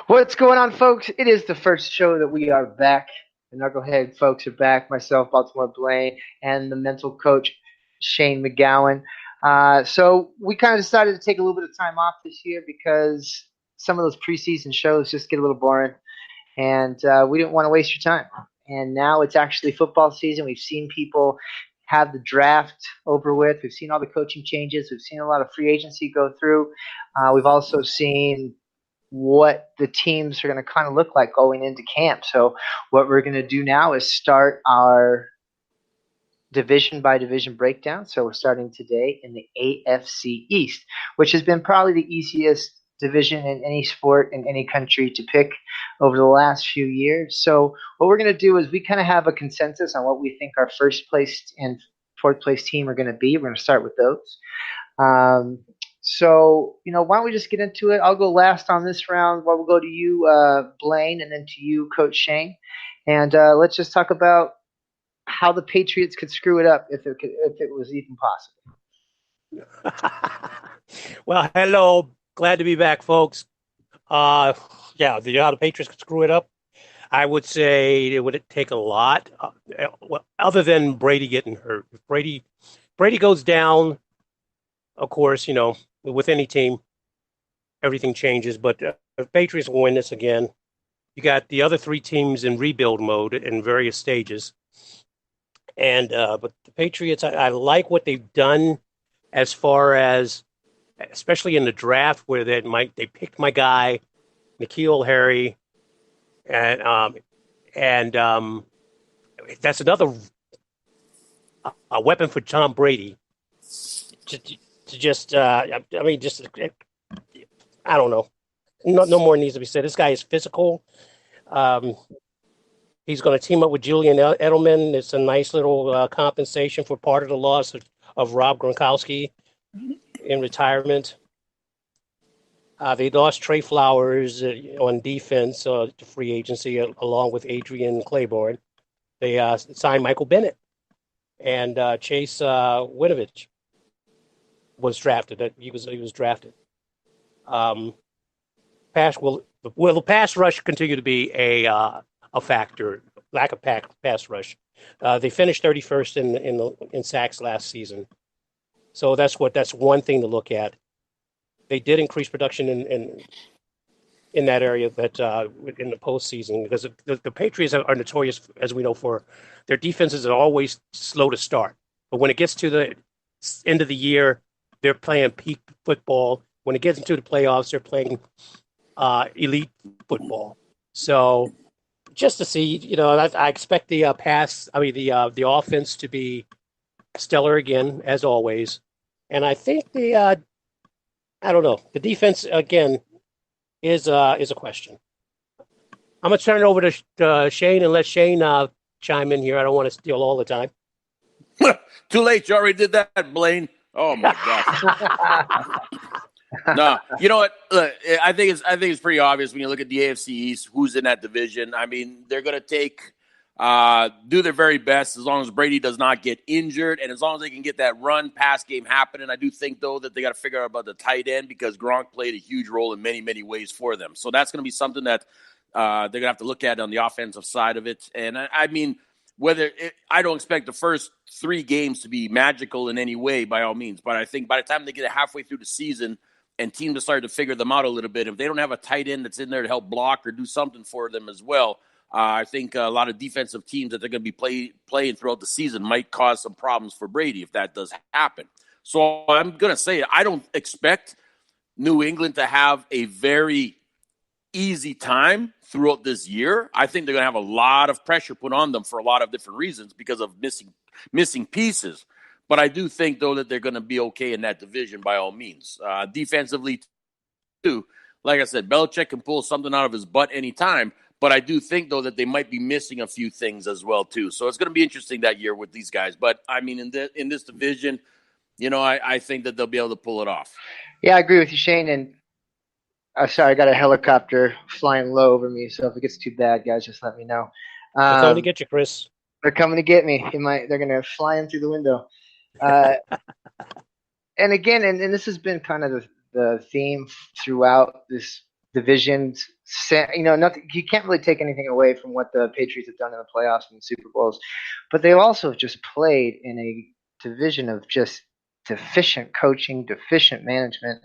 What's going on, folks? It is the first show that we are back. The Knucklehead folks are back. Myself, Baltimore Blaine, and the mental coach, Shane McGowan. So we kind of decided to take a little bit of time off this year because some of those preseason shows just get a little boring, and we didn't want to waste your time. And now it's actually football season. We've seen people have the draft over with. We've seen all the coaching changes. We've seen a lot of free agency go through. We've also seen what the teams are going to kind of look like going into camp. So what we're going to do now is start our division by division breakdown. So we're starting today in the AFC East, which has been probably the easiest division in any sport in any country to pick over the last few years. So what we're going to do is we kind of have a consensus on what we think our first place and fourth place team are going to be. We're going to start with those. So, why don't we just get into it? I'll go last on this round. We'll go to you, Blaine, and then to you, Coach Shane. And let's just talk about how the Patriots could screw it up if it was even possible. Well, hello. Glad to be back, folks. Yeah, how the Patriots could screw it up? I would say it would take a lot, other than Brady getting hurt. If Brady goes down, of course, with any team, everything changes. But if Patriots will win this again, you got the other three teams in rebuild mode in various stages. And but the Patriots, I like what they've done as far as, especially in the draft, where they picked my guy, N'Keal Harry, and that's another a weapon for Tom Brady. I don't know. No more needs to be said. This guy is physical. He's going to team up with Julian Edelman. It's a nice little compensation for part of the loss of Rob Gronkowski in retirement. They lost Trey Flowers on defense to free agency, along with Adrian Claiborne. They signed Michael Bennett, and Chase Winovich was drafted. He was drafted. The pass rush continue to be a factor. Lack of pass rush. They finished 31st in sacks last season, so that's one thing to look at. They did increase production in that area that in the postseason, because the Patriots are notorious, as we know, for their defenses are always slow to start, but when it gets to the end of the year, they're playing peak football. When it gets into the playoffs, they're playing elite football. So just to see, I expect the offense to be stellar again, as always. And I think I don't know, the defense again is a question. I'm gonna turn it over to Shane and let Shane chime in here. I don't want to steal all the time. Too late. You already did that, Blaine. Oh my gosh. No, you know what? Look, I think it's pretty obvious when you look at the AFC East, who's in that division. I mean, they're going to do their very best as long as Brady does not get injured, and as long as they can get that run pass game happening. I do think, though, that they got to figure out about the tight end, because Gronk played a huge role in many, many ways for them. So that's going to be something that they're going to have to look at on the offensive side of it. And I mean, I don't expect the first 3 games to be magical in any way, by all means. But I think by the time they get halfway through the season and teams have started to figure them out a little bit, if they don't have a tight end that's in there to help block or do something for them as well, I think a lot of defensive teams that they're going to be playing throughout the season might cause some problems for Brady if that does happen. So I'm going to say I don't expect New England to have a very easy time throughout this year. I think they're going to have a lot of pressure put on them for a lot of different reasons because of missing pieces. But I do think, though, that they're going to be okay in that division by all means. Defensively, too, like I said, Belichick can pull something out of his butt anytime. But I do think, though, that they might be missing a few things as well, too. So it's going to be interesting that year with these guys. But, I mean, in this division, I think that they'll be able to pull it off. Yeah, I agree with you, Shane. And sorry, I got a helicopter flying low over me. So if it gets too bad, guys, just let me know. They're coming to get you, Chris. They're coming to get me. They're going to fly in through the window. And again, and this has been kind of the theme throughout this division's nothing. You can't really take anything away from what the Patriots have done in the playoffs and the Super Bowls, but they also have just played in a division of just deficient coaching, deficient management.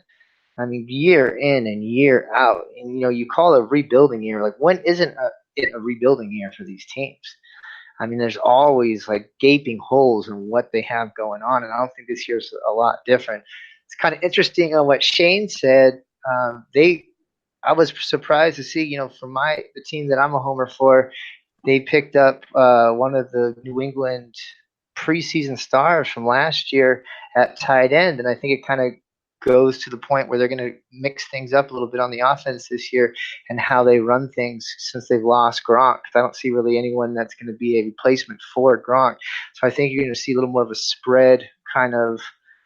I mean, year in and year out, and you call it a rebuilding year. Like, when isn't it a rebuilding year for these teams? I mean, there's always like gaping holes in what they have going on, and I don't think this year's a lot different. It's kind of interesting on what Shane said. I was surprised to see, for the team that I'm a homer for, they picked up one of the New England preseason stars from last year at tight end, and I think it kind of goes to the point where they're going to mix things up a little bit on the offense this year and how they run things since they've lost Gronk. I don't see really anyone that's going to be a replacement for Gronk. So I think you're going to see a little more of a spread kind of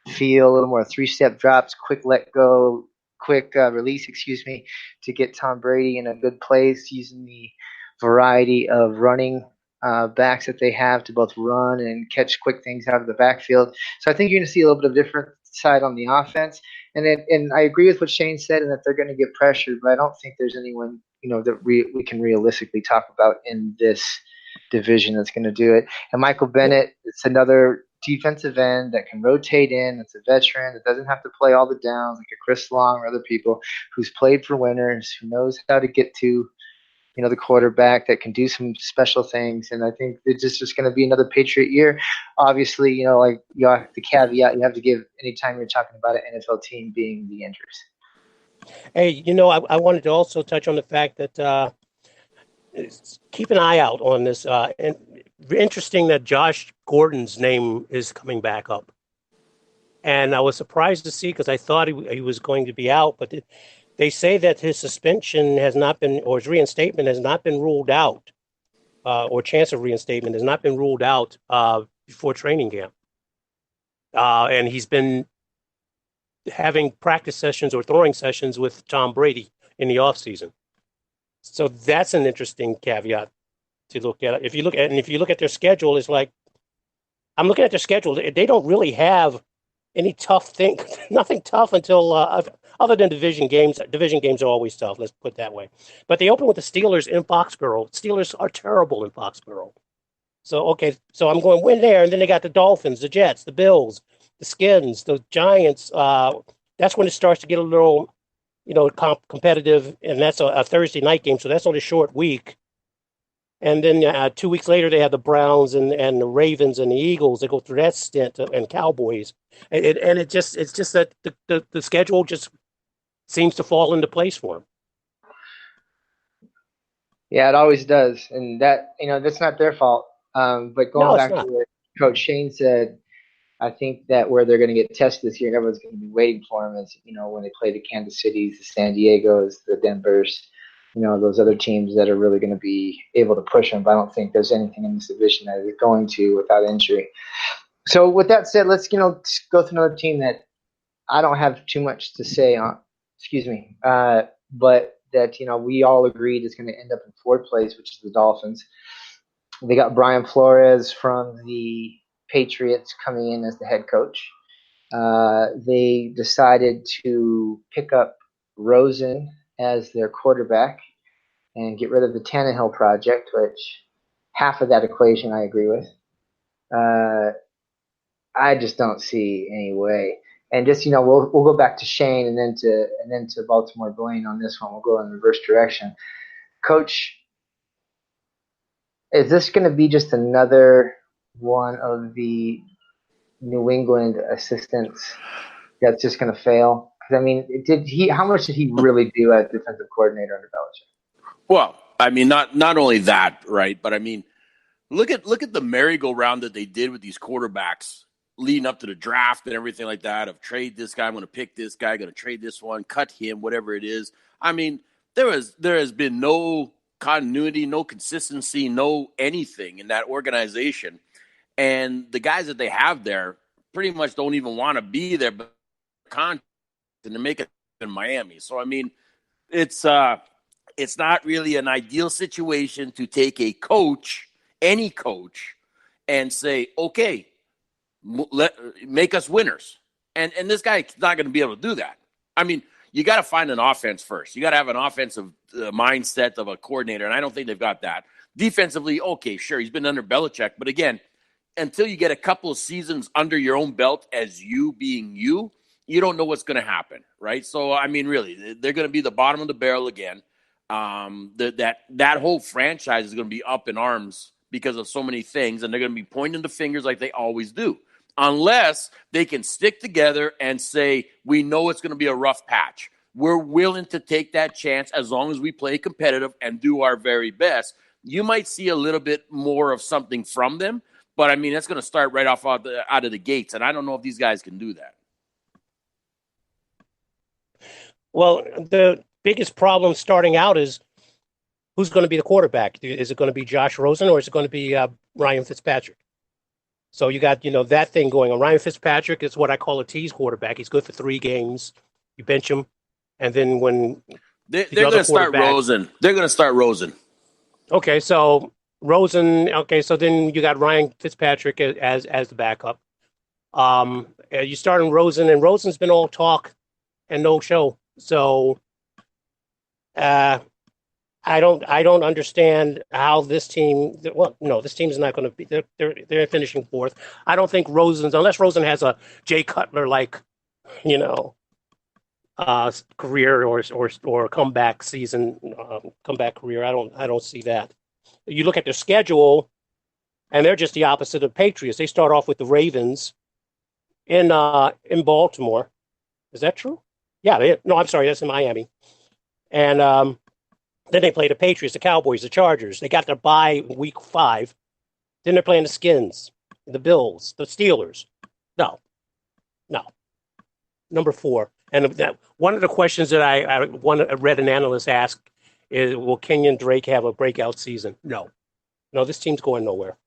feel, a little more three-step drops, quick release, to get Tom Brady in a good place using the variety of running backs that they have to both run and catch quick things out of the backfield. So I think you're going to see a little bit of different side on the offense. And I agree with what Shane said, and that they're going to get pressured, but I don't think there's anyone, that we can realistically talk about in this division that's going to do it. And Michael Bennett, it's another defensive end that can rotate in. It's a veteran that doesn't have to play all the downs like a Chris Long or other people, who's played for winners, who knows how to get to the quarterback, that can do some special things. And I think it's just going to be another Patriot year. Obviously, like the caveat you have to give anytime you're talking about an NFL team being the injuries. Hey, I wanted to also touch on the fact that keep an eye out on this. And interesting that Josh Gordon's name is coming back up. And I was surprised to see, because I thought he was going to be out, but they say that his suspension has not been, or his reinstatement has not been ruled out, or chance of reinstatement has not been ruled out before training camp. And he's been having practice sessions or throwing sessions with Tom Brady in the offseason. So that's an interesting caveat to look at. If you look at their schedule, it's like, I'm looking at their schedule. They don't really have any tough thing, nothing tough until other than division games. Division games are always tough, let's put it that way. But they open with the Steelers in Foxborough. Steelers are terrible in Foxborough. So I'm going win there, and then they got the Dolphins, the Jets, the Bills, the Skins, the Giants. That's when it starts to get a little, competitive, and that's a Thursday night game, so that's only a short week. And then 2 weeks later, they have the Browns and the Ravens and the Eagles. They go through that stint, and Cowboys, and it's just that the schedule just seems to fall into place for them. Yeah, it always does, and that's not their fault. But going back to what Coach Shane said, I think that where they're going to get tested this year, and everyone's going to be waiting for them, is when they play the Kansas Cities, the San Diegos, the Denvers. Those other teams that are really going to be able to push them. But I don't think there's anything in this division that is going to without injury. So with that said, let's go to another team that I don't have too much to say on. But that we all agreed is going to end up in fourth place, which is the Dolphins. They got Brian Flores from the Patriots coming in as the head coach. They decided to pick up Rosen as their quarterback and get rid of the Tannehill project, which half of that equation I agree with. I just don't see any way. And just we'll go back to Shane and then to Baltimore Blaine on this one. We'll go in reverse direction. Coach, is this going to be just another one of the New England assistants that's just going to fail? Because I mean, how much did he really do as defensive coordinator under Belichick? Well, I mean, not only that, right? But I mean, look at the merry-go-round that they did with these quarterbacks leading up to the draft and everything like that. Of trade this guy, I'm going to pick this guy, going to trade this one, cut him, whatever it is. I mean, there has been no continuity, no consistency, no anything in that organization, and the guys that they have there pretty much don't even want to be there, but and to make it in Miami. So I mean, it's not really an ideal situation to take a coach, any coach, and say, okay, make us winners. And this guy's not going to be able to do that. I mean, you got to find an offense first. You got to have an offensive mindset of a coordinator, and I don't think they've got that. Defensively, okay, sure, he's been under Belichick, but again, until you get a couple of seasons under your own belt as you being you, you don't know what's going to happen, right? So, I mean, really, they're going to be the bottom of the barrel again. That whole franchise is going to be up in arms because of so many things, and they're going to be pointing the fingers like they always do, unless they can stick together and say, we know it's going to be a rough patch. We're willing to take that chance as long as we play competitive and do our very best. You might see a little bit more of something from them, but, I mean, that's going to start right off out of the gates, and I don't know if these guys can do that. Well, the biggest problem starting out is who's going to be the quarterback. Is it going to be Josh Rosen or is it going to be Ryan Fitzpatrick? So you got, that thing going on. Ryan Fitzpatrick is what I call a tease quarterback. He's good for 3 games. You bench him, and then when they're going to start Rosen. They're going to start Rosen. Okay, so Rosen. Okay, so then you got Ryan Fitzpatrick as the backup. You start on Rosen, and Rosen's been all talk and no show. So, I don't understand how this team. Well, no, this team is not going to be. They're finishing 4th. I don't think unless Rosen has a Jay Cutler like, career or comeback season, comeback career. I don't see that. You look at their schedule, and they're just the opposite of Patriots. They start off with the Ravens in Baltimore. Is that true? Yeah. No, I'm sorry. That's in Miami. And then they play the Patriots, the Cowboys, the Chargers. They got their bye week 5. Then they're playing the Skins, the Bills, the Steelers. No. Number 4. And one of the questions that I read an analyst ask is, will Kenyon Drake have a breakout season? No, this team's going nowhere.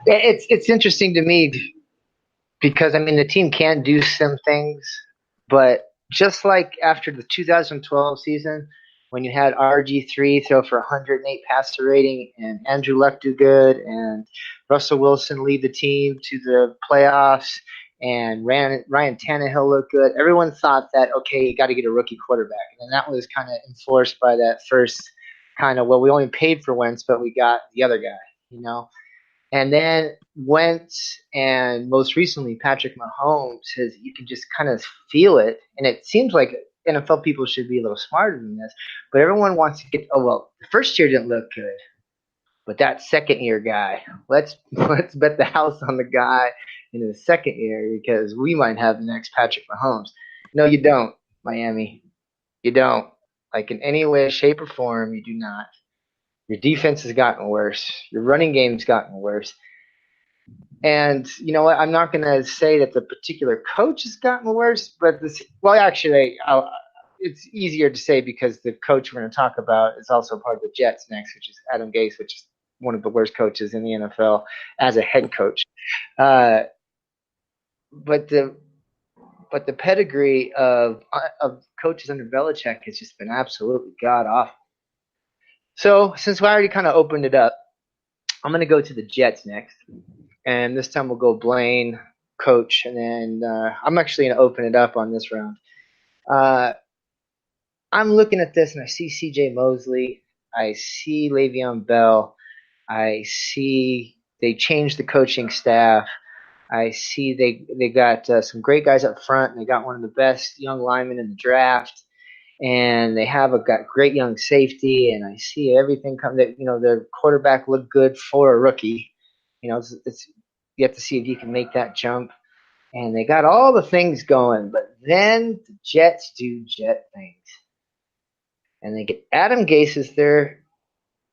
It's interesting to me because, I mean, the team can do some things, but just like after the 2012 season, when you had RG3 throw for 108 passer rating and Andrew Luck do good and Russell Wilson lead the team to the playoffs and Ryan Tannehill look good, everyone thought that, okay, you got to get a rookie quarterback. And that was kind of enforced by that first kind of, well, we only paid for Wentz, but we got the other guy, And then Wentz and most recently Patrick Mahomes, you can just kind of feel it. And it seems like NFL people should be a little smarter than this. But everyone wants to get, the first year didn't look good. But that second year guy, let's bet the house on the guy in the second year because we might have the next Patrick Mahomes. No, you don't, Miami. You don't. Like in any way, shape, or form, you do not. Your defense has gotten worse. Your running game's gotten worse. And you know what? I'm not going to say that the particular coach has gotten worse, but it's easier to say because the coach we're going to talk about is also part of the Jets next, which is Adam Gase, which is one of the worst coaches in the NFL as a head coach. But the pedigree of coaches under Belichick has just been absolutely god awful. So since we already kind of opened it up, I'm going to go to the Jets next. And this time we'll go Blaine, coach, and then I'm actually going to open it up on this round. I'm looking at this, and I see C.J. Mosley. I see Le'Veon Bell. I see they changed the coaching staff. I see they got some great guys up front, and they got one of the best young linemen in the draft. And they got great young safety, and I see everything come. That their quarterback looked good for a rookie. It's you have to see if you can make that jump. And they got all the things going, but then the Jets do Jet things, and they get Adam Gase as their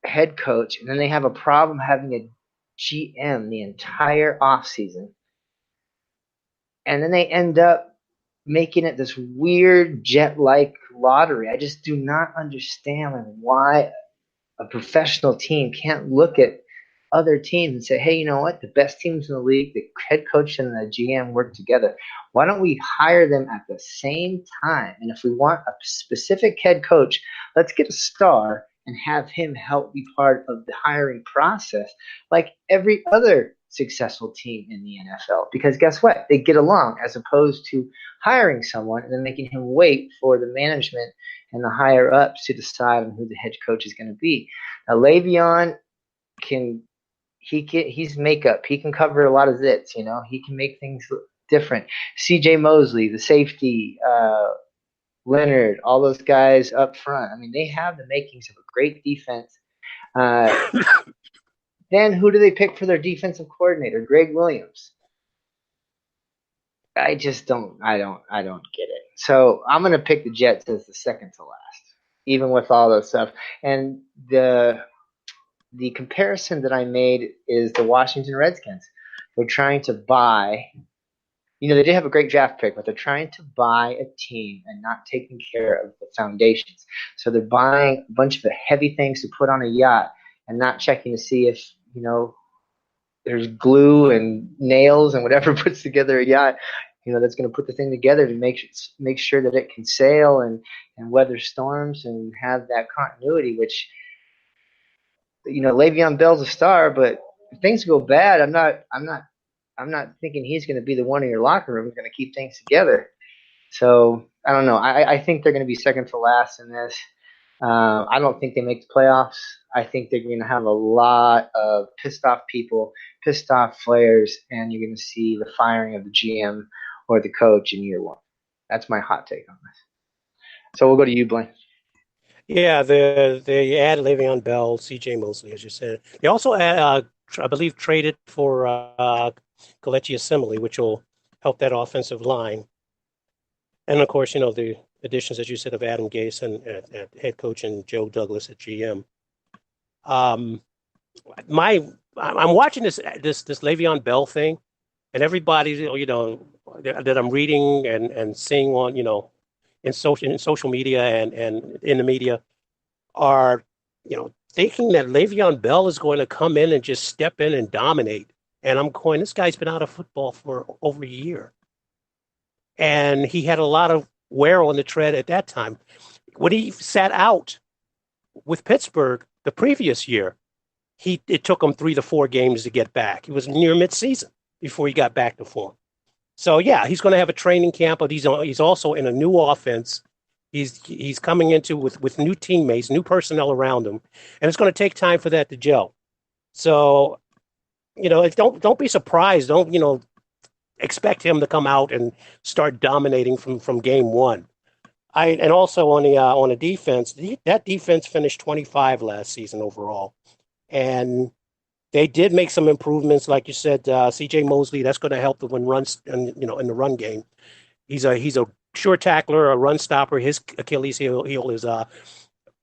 head coach, and then they have a problem having a GM the entire offseason. And then they end up making it this weird Jet-like lottery. I just do not understand why a professional team can't look at other teams and say, hey, you know what? The best teams in the league, the head coach and the GM work together. Why don't we hire them at the same time? And if we want a specific head coach, let's get a star and have him help be part of the hiring process like every other successful team in the NFL, because guess what? They get along, as opposed to hiring someone and then making him wait for the management and the higher ups to decide on who the head coach is going to be. Now, Le'Veon he's makeup. He can cover a lot of zits, he can make things look different. CJ Mosley, the safety, Leonard, all those guys up front. I mean, they have the makings of a great defense. Then who do they pick for their defensive coordinator? Greg Williams. I don't get it. So I'm going to pick the Jets as the second to last, even with all those stuff. And the comparison that I made is the Washington Redskins. They're trying to buy. They did have a great draft pick, but they're trying to buy a team and not taking care of the foundations. So they're buying a bunch of heavy things to put on a yacht and not checking to see if, there's glue and nails and whatever puts together a yacht, that's going to put the thing together to make sure that it can sail and weather storms and have that continuity, which, Le'Veon Bell's a star, but if things go bad, I'm not thinking he's going to be the one in your locker room who's going to keep things together. So I don't know. I think they're going to be second to last in this. I don't think they make the playoffs. I think they're going to have a lot of pissed off people, pissed off players, and you're going to see the firing of the GM or the coach in year one. That's my hot take on this. So we'll go to you, Blaine. Yeah, they added Le'Veon Bell, C.J. Mosley, as you said. They also, I believe, traded for Kelechi Assembly, which will help that offensive line. And, of course, the additions, as you said, of Adam Gase at head coach and Joe Douglas at GM. I'm watching this Le'Veon Bell thing, and everybody, that I'm reading and seeing on, in social media and in the media are, thinking that Le'Veon Bell is going to come in and just step in and dominate. And I'm going, this guy's been out of football for over a year. And he had a lot of wear on the tread at that time. When he sat out with Pittsburgh the previous year, it took him 3 to 4 games to get back. He was near midseason before he got back to form. So yeah, he's going to have a training camp, but he's also in a new offense. He's coming into with new teammates, new personnel around him, and it's going to take time for that to gel. So, don't be surprised. Don't expect him to come out and start dominating from game one. And also on the defense, that defense finished 25 last season overall, and they did make some improvements, like you said. C.J. Mosley, that's going to help them when runs in the run game. He's a sure tackler, a run stopper. His Achilles heel is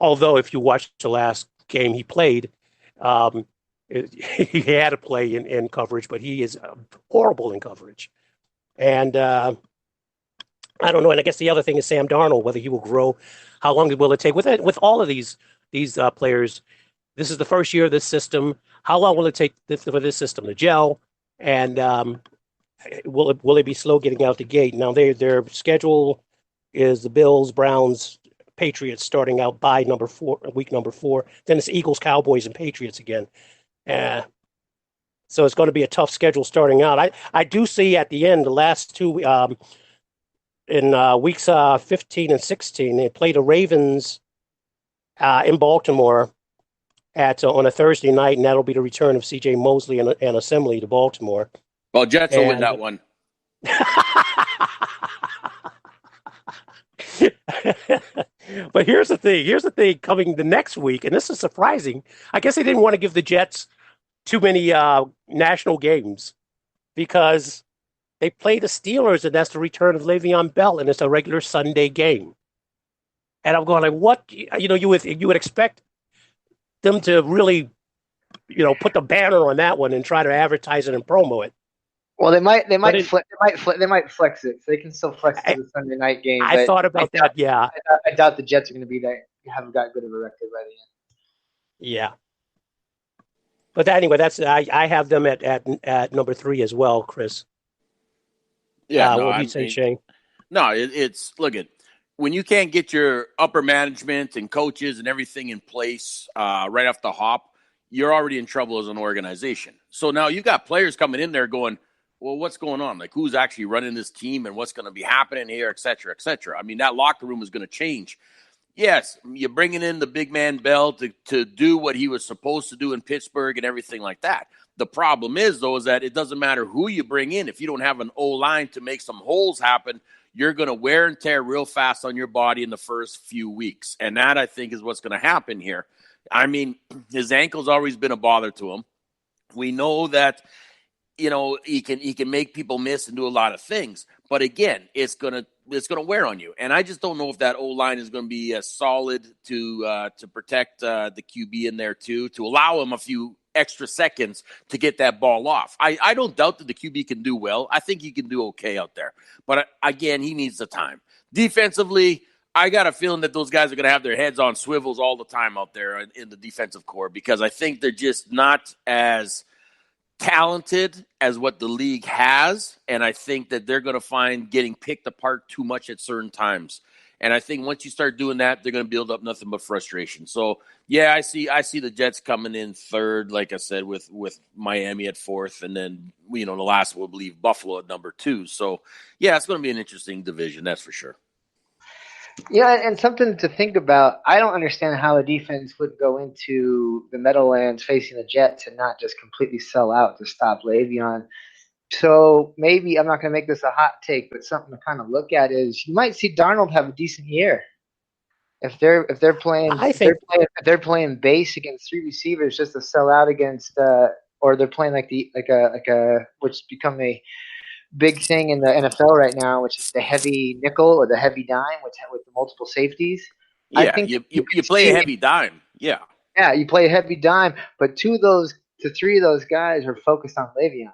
although if you watch the last game he played, he had to play in coverage, but he is horrible in coverage. And I don't know. And I guess the other thing is Sam Darnold, whether he will grow. How long will it take with all of these players? This is the first year of this system. How long will it take for this system to gel? And will it be slow getting out the gate? Now their schedule is the Bills, Browns, Patriots starting out by week number 4. Then it's Eagles, Cowboys, and Patriots again. So it's going to be a tough schedule starting out. I do see at the end, the last 2 in weeks 15 and 16, they play the Ravens in Baltimore on a Thursday night, and that'll be the return of C.J. Mosley and Assembly to Baltimore. Well, Jets will win that one. But here's the thing coming the next week, and this is surprising. I guess they didn't want to give the Jets too many national games because they play the Steelers, and that's the return of Le'Veon Bell, and it's a regular Sunday game. And I'm going like, what? You would expect them to really, put the banner on that one and try to advertise it and promo it. Well, they might flex it, so they can still flex it to the Sunday night game. I thought about that. Yeah, I doubt the Jets are going to be there. Haven't got good of a record by the end. Yeah, but anyway, I have them at number 3 as well, Chris. Yeah, what do you say, Shane? No, it's look at when you can't get your upper management and coaches and everything in place right off the hop. you're already in trouble as an organization. So now you've got players coming in there going, well, what's going on? Like, who's actually running this team and what's going to be happening here, et cetera, et cetera. I mean, that locker room is going to change. Yes, you're bringing in the big man Bell to do what he was supposed to do in Pittsburgh and everything like that. The problem is, though, is that it doesn't matter who you bring in. If you don't have an O-line to make some holes happen, you're going to wear and tear real fast on your body in the first few weeks. And that, I think, is what's going to happen here. I mean, his ankle's always been a bother to him. We know that, he can make people miss and do a lot of things. But again, it's gonna wear on you. And I just don't know if that O-line is going to be as solid to protect the QB in there too, to allow him a few extra seconds to get that ball off. I don't doubt that the QB can do well. I think he can do okay out there. But again, he needs the time. Defensively, I got a feeling that those guys are going to have their heads on swivels all the time out there in the defensive core, because I think they're just not as talented as what the league has, and I think that they're going to find getting picked apart too much at certain times. And I think once you start doing that, they're going to build up nothing but frustration. So, yeah, I see the Jets coming in third, like I said, with Miami at fourth, and then, the last we'll believe Buffalo at number 2. So, yeah, it's going to be an interesting division, that's for sure. Yeah, and something to think about. I don't understand how a defense would go into the Meadowlands facing the Jets and not just completely sell out to stop Le'Veon. So maybe, I'm not going to make this a hot take, but something to kind of look at is you might see Darnold have a decent year if they're playing if they're playing base against 3 receivers just to sell out against or they're playing like a which become a big thing in the NFL right now, which is the heavy nickel or the heavy dime with the multiple safeties. Yeah, I think you play a heavy dime. Yeah. Yeah, you play a heavy dime, but 3 of those guys are focused on Le'Veon.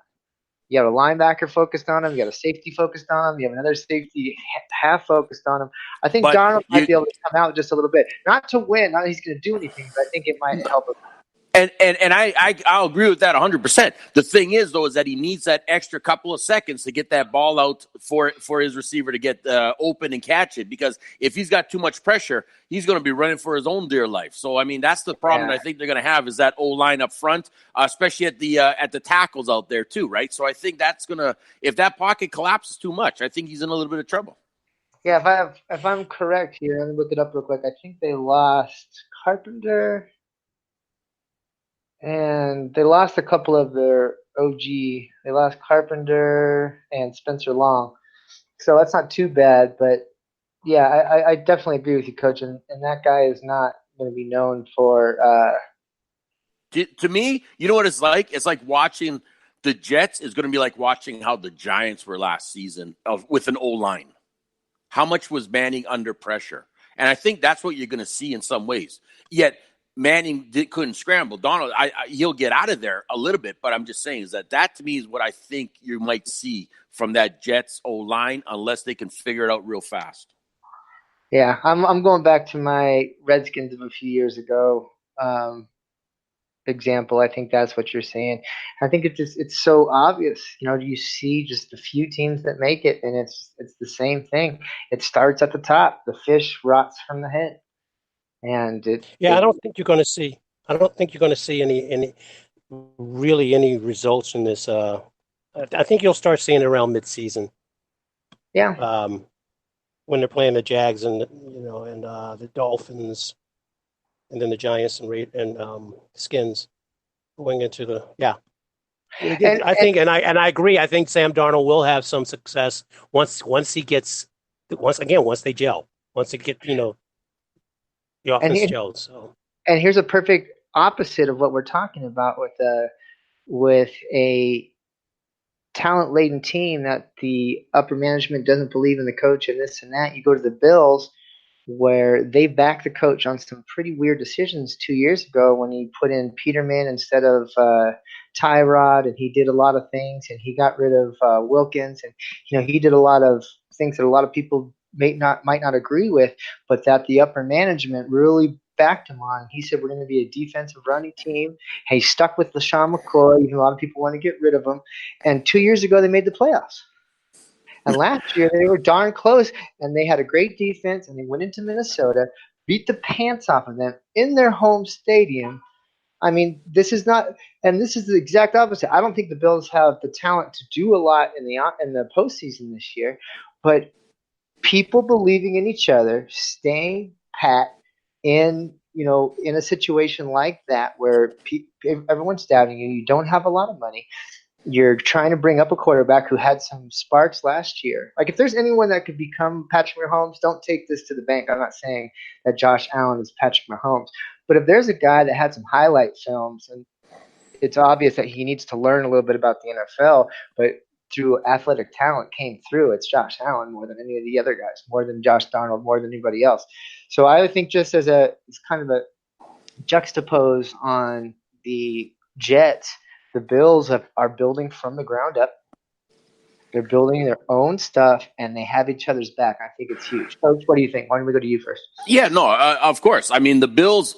You have a linebacker focused on him. You got a safety focused on him. You have another safety half focused on him. I think Darnold might be able to come out just a little bit. Not to win, not that he's going to do anything, but I think it might help him. And I'll agree with that 100%. The thing is, though, is that he needs that extra couple of seconds to get that ball out for his receiver to get open and catch it. Because if he's got too much pressure, he's going to be running for his own dear life. So, I mean, that's the problem I think they're going to have is that O-line up front, especially at the tackles out there too, right? So I think that's going to – if that pocket collapses too much, I think he's in a little bit of trouble. Yeah, if I'm correct here, let me look it up real quick. I think they lost Carpenter – and they lost a couple of their OG. They lost Carpenter and Spencer Long. So that's not too bad. But, yeah, I definitely agree with you, Coach. And that guy is not going to be known for to me, you know what it's like? It's like watching the Jets is going to be like watching how the Giants were last season with an O-line. How much was Manning under pressure? And I think that's what you're going to see in some ways. Yet – Manning couldn't scramble. Donald, he'll get out of there a little bit, but I'm just saying is that to me is what I think you might see from that Jets O-line unless they can figure it out real fast. Yeah, I'm going back to my Redskins of a few years ago example. I think that's what you're saying. I think it's so obvious. You see just a few teams that make it, and it's the same thing. It starts at the top. The fish rots from the head. And I don't think you're going to see. I don't think you're going to see any results in this. I think you'll start seeing it around midseason. Yeah. When they're playing the Jags and the Dolphins, and then the Giants and Skins going into the I agree. I think Sam Darnold will have some success once they gel, once they get the offense gelled. So. And here's a perfect opposite of what we're talking about with a talent-laden team that the upper management doesn't believe in the coach and this and that. You go to the Bills, where they backed the coach on some pretty weird decisions 2 years ago when he put in Peterman instead of Tyrod, and he did a lot of things, and he got rid of Wilkins, and he did a lot of things that a lot of people might not agree with, but that the upper management really backed him on. He said, we're going to be a defensive running team. He stuck with LaShawn McCoy, even a lot of people want to get rid of him. And 2 years ago, they made the playoffs. And last year, they were darn close, and they had a great defense, and they went into Minnesota, beat the pants off of them in their home stadium. I mean, this is not, and this is the exact opposite. I don't think the Bills have the talent to do a lot in the postseason this year, but people believing in each other, staying pat in a situation like that where everyone's doubting you, you don't have a lot of money, you're trying to bring up a quarterback who had some sparks last year. Like, if there's anyone that could become Patrick Mahomes, don't take this to the bank. I'm not saying that Josh Allen is Patrick Mahomes, but if there's a guy that had some highlight films, and it's obvious that he needs to learn a little bit about the NFL, but through athletic talent came through, it's Josh Allen more than any of the other guys, more than Josh Darnold, more than anybody else. So I think just as it's kind of a juxtapose on the Jets, the Bills are building from the ground up. They're building their own stuff, and they have each other's back. I think it's huge. Coach, what do you think? Why don't we go to you first? Yeah, no, of course. I mean, the Bills,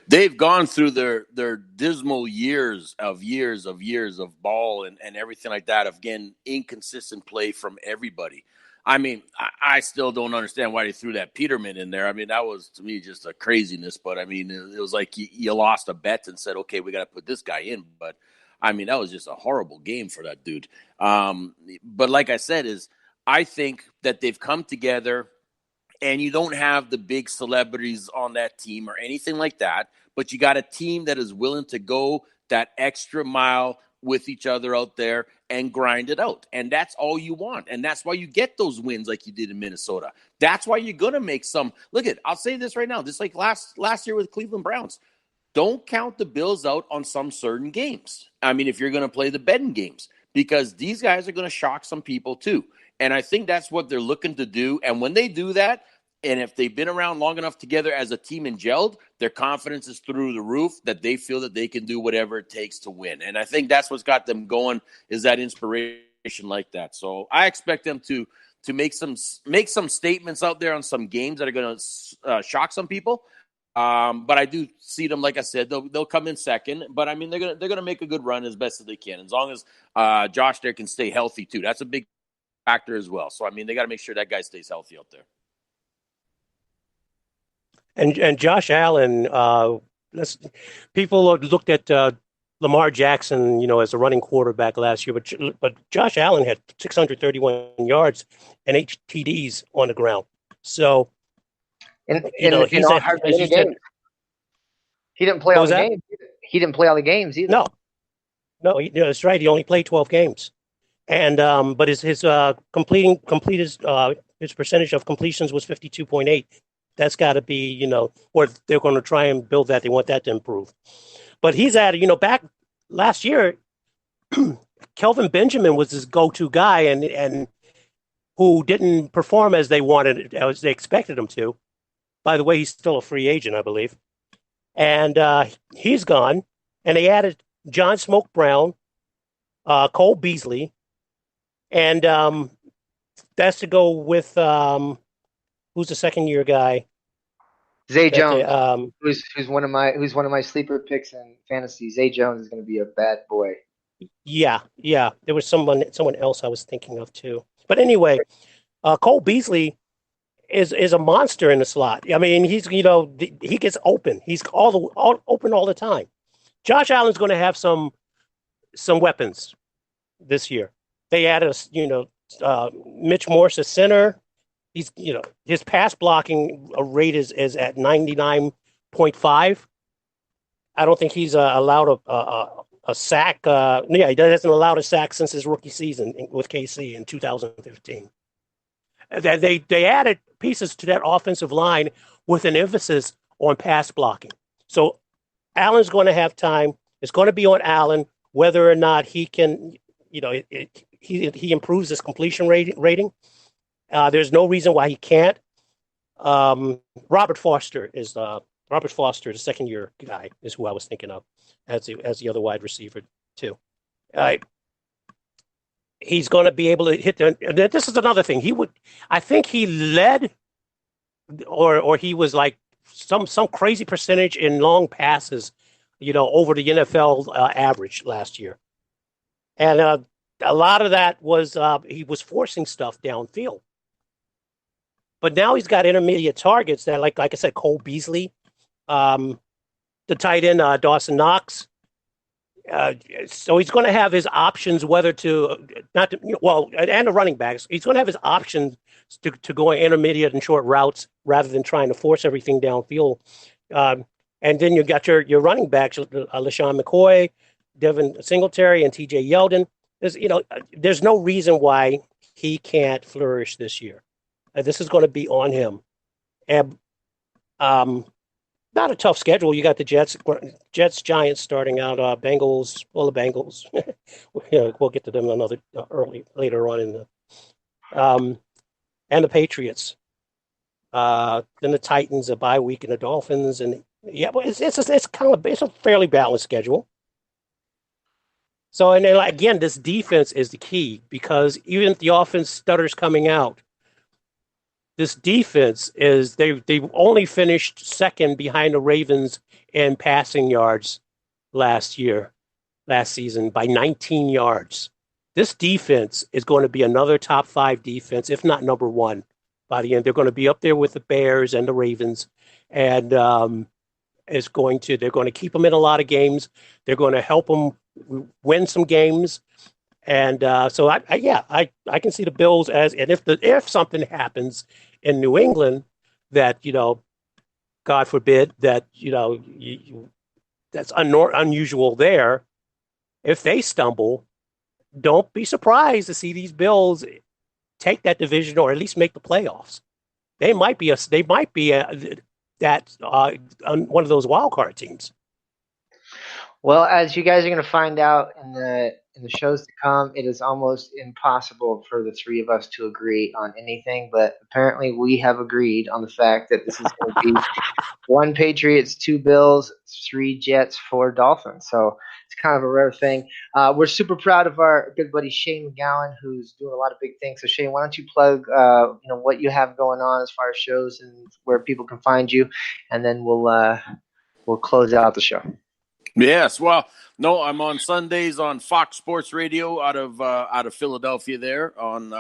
they've gone through their dismal years of ball and everything like that, of getting inconsistent play from everybody. I mean, I still don't understand why they threw that Peterman in there. I mean, that was, to me, just a craziness. But, I mean, it was like you lost a bet and said, okay, we got to put this guy in. But, I mean, that was just a horrible game for that dude. But like I said, I think that they've come together, and you don't have the big celebrities on that team or anything like that, but you got a team that is willing to go that extra mile with each other out there and grind it out. And that's all you want. And that's why you get those wins like you did in Minnesota. That's why you're going to make some. I'll say this right now, just like last year with Cleveland Browns. Don't count the Bills out on some certain games. I mean, if you're going to play the betting games, because these guys are going to shock some people too. And I think that's what they're looking to do. And when they do that, and if they've been around long enough together as a team and gelled, their confidence is through the roof, that they feel that they can do whatever it takes to win. And I think that's what's got them going, is that inspiration like that. So I expect them to make some statements out there on some games that are going to shock some people. But I do see them, like I said, they'll come in second. But I mean, they're gonna make a good run as best as they can, as long as Josh there can stay healthy too. That's a big factor as well. So I mean, they got to make sure that guy stays healthy out there. And Josh Allen, people looked at Lamar Jackson, as a running quarterback last year, but Josh Allen had 631 yards and 8 TDs on the ground. So, he's he didn't play all the games. He didn't play all the games either. No, that's right. He only played 12 games, and but his percentage of completions was 52.8. That's got to be, or they're going to try and build that. They want that to improve. But he's at, back last year, Kelvin Benjamin was his go-to guy, and who didn't perform as they wanted, as they expected him to. By the way, he's still a free agent, I believe. And he's gone. And they added John Smoke Brown, Cole Beasley, and that's to go with who's the second-year guy? Zay Jones, who's one of my sleeper picks in fantasy. Zay Jones is going to be a bad boy. Yeah. There was someone else I was thinking of too. But anyway, Cole Beasley is a monster in the slot. I mean, he's he gets open. He's all open all the time. Josh Allen's going to have some weapons this year. They added Mitch Morse as center. He's his pass blocking rate is at 99.5. I don't think he's allowed a sack. He hasn't allowed a sack since his rookie season with KC in 2015. They added pieces to that offensive line with an emphasis on pass blocking. So Allen's going to have time. It's going to be on Allen whether or not he can, he improves his completion rating. There's no reason why he can't. Robert Foster, the second-year guy, is who I was thinking of as the other wide receiver too. He's going to be able to hit this is another thing. I think he led, or he was like some crazy percentage in long passes, over the NFL average last year, and a lot of that was he was forcing stuff downfield. But now he's got intermediate targets that, like I said, Cole Beasley, that the tight end, Dawson Knox. So he's going to have his options whether to not to, and the running backs. He's going to have his options to go intermediate and short routes rather than trying to force everything downfield. And then you got your running backs, LaShawn McCoy, Devin Singletary, and TJ Yeldon. There's no reason why he can't flourish this year. This is going to be on him. And not a tough schedule. You got the Jets, Giants starting out. Bengals, the Bengals. We'll get to them later on in the, and the Patriots. Then the Titans, a bye week, and the Dolphins, and but it's a fairly balanced schedule. So, and then, again, this defense is the key because even if the offense stutters coming out, this defense is they've only finished second behind the Ravens in passing yards last season by 19 yards. This defense is going to be another top 5 defense, if not number 1 by the end. They're going to be up there with the Bears and the Ravens, and they're going to keep them in a lot of games. They're going to help them win some games. And so I can see the Bills and if something happens in New England that, God forbid that, that's unusual there. If they stumble, don't be surprised to see these Bills take that division or at least make the playoffs. They might be one of those wild card teams. Well, as you guys are going to find out in the shows to come, it is almost impossible for the three of us to agree on anything. But apparently, we have agreed on the fact that this is going to be 1 Patriots, 2 Bills, 3 Jets, 4 Dolphins. So it's kind of a rare thing. We're super proud of our good buddy Shane McGowan, who's doing a lot of big things. So Shane, why don't you plug what you have going on as far as shows and where people can find you, and then we'll close out the show. Yes, well, no, I'm on Sundays on Fox Sports Radio out of Philadelphia there on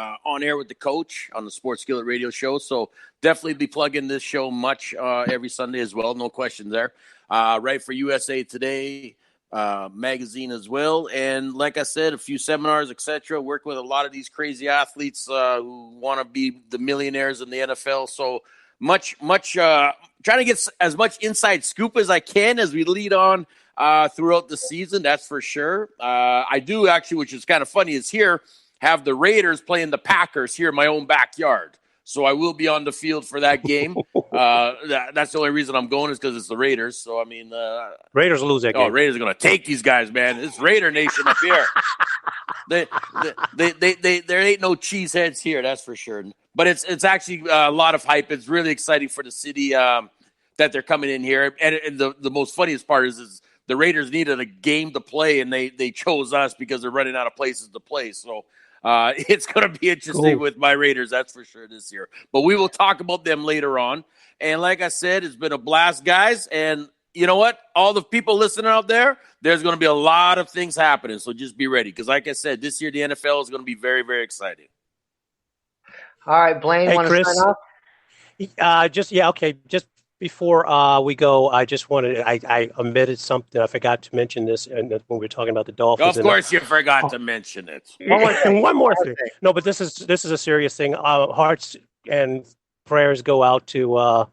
air with the coach on the Sports Skillet Radio show. So definitely be plugging this show much every Sunday as well. No question there. Right for USA Today magazine as well. And like I said, a few seminars, etc. Working with a lot of these crazy athletes who want to be the millionaires in the NFL. So much trying to get as much inside scoop as I can as we lead on throughout the season, that's for sure. I do actually, which is kind of funny, is here have the Raiders playing the Packers here in my own backyard. So I will be on the field for that game. That's the only reason I'm going is because it's the Raiders. So, I mean, Raiders lose that game. Oh, Raiders are going to take these guys, man. It's Raider Nation up here. There ain't no cheeseheads here, that's for sure. But it's actually a lot of hype. It's really exciting for the city that they're coming in here. And the most funniest part is the Raiders needed a game to play, and they chose us because they're running out of places to play. So it's going to be interesting with my Raiders, that's for sure, this year. But we will talk about them later on. And like I said, it's been a blast, guys. And you know what? All the people listening out there, there's going to be a lot of things happening. So just be ready. Because like I said, this year the NFL is going to be very, very exciting. All right, Blaine, want to sign off? Just before we go, I just wanted I omitted something. I forgot to mention this when we were talking about the Dolphins. Of course, you forgot to mention it. One more thing. No, but this is a serious thing. Hearts and prayers go out to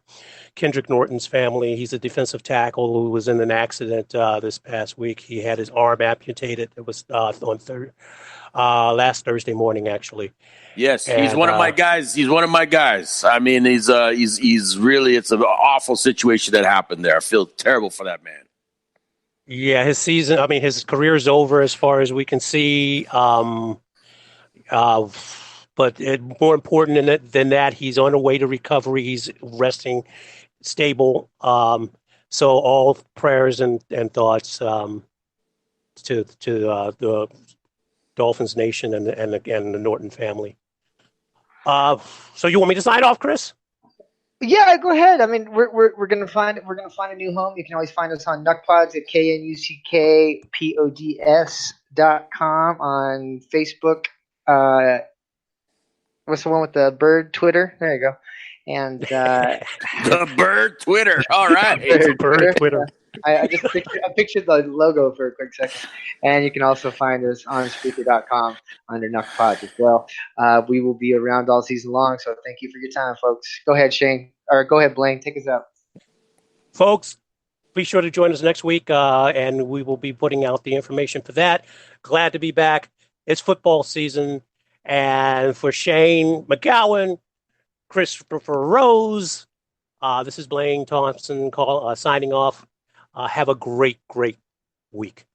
Kendrick Norton's family. He's a defensive tackle who was in an accident this past week. He had his arm amputated. It was last Thursday morning, actually. Yes, he's one of my guys. He's one of my guys. I mean, he's really, it's an awful situation that happened there. I feel terrible for that man. Yeah, his career is over as far as we can see. But more important than that, he's on the way to recovery. He's resting stable. So all prayers and thoughts to the Dolphins nation and the Norton family. So you want me to sign off, Chris? Yeah, go ahead. I mean, we're gonna find a new home. You can always find us on Knucklepods at KNUCKPODS.com, on Facebook. What's the one with the bird? Twitter. There you go. And The bird Twitter. All right. Bird Twitter. I just pictured the logo for a quick second. And you can also find us on Spreaker.com under Knuckleheads as well. We will be around all season long, so thank you for your time, folks. Go ahead, Shane. Or go ahead, Blaine. Take us out. Folks, be sure to join us next week, and we will be putting out the information for that. Glad to be back. It's football season. And for Shane McGowan, Christopher Rose, this is Blaine Thompson signing off. Have a great, great week.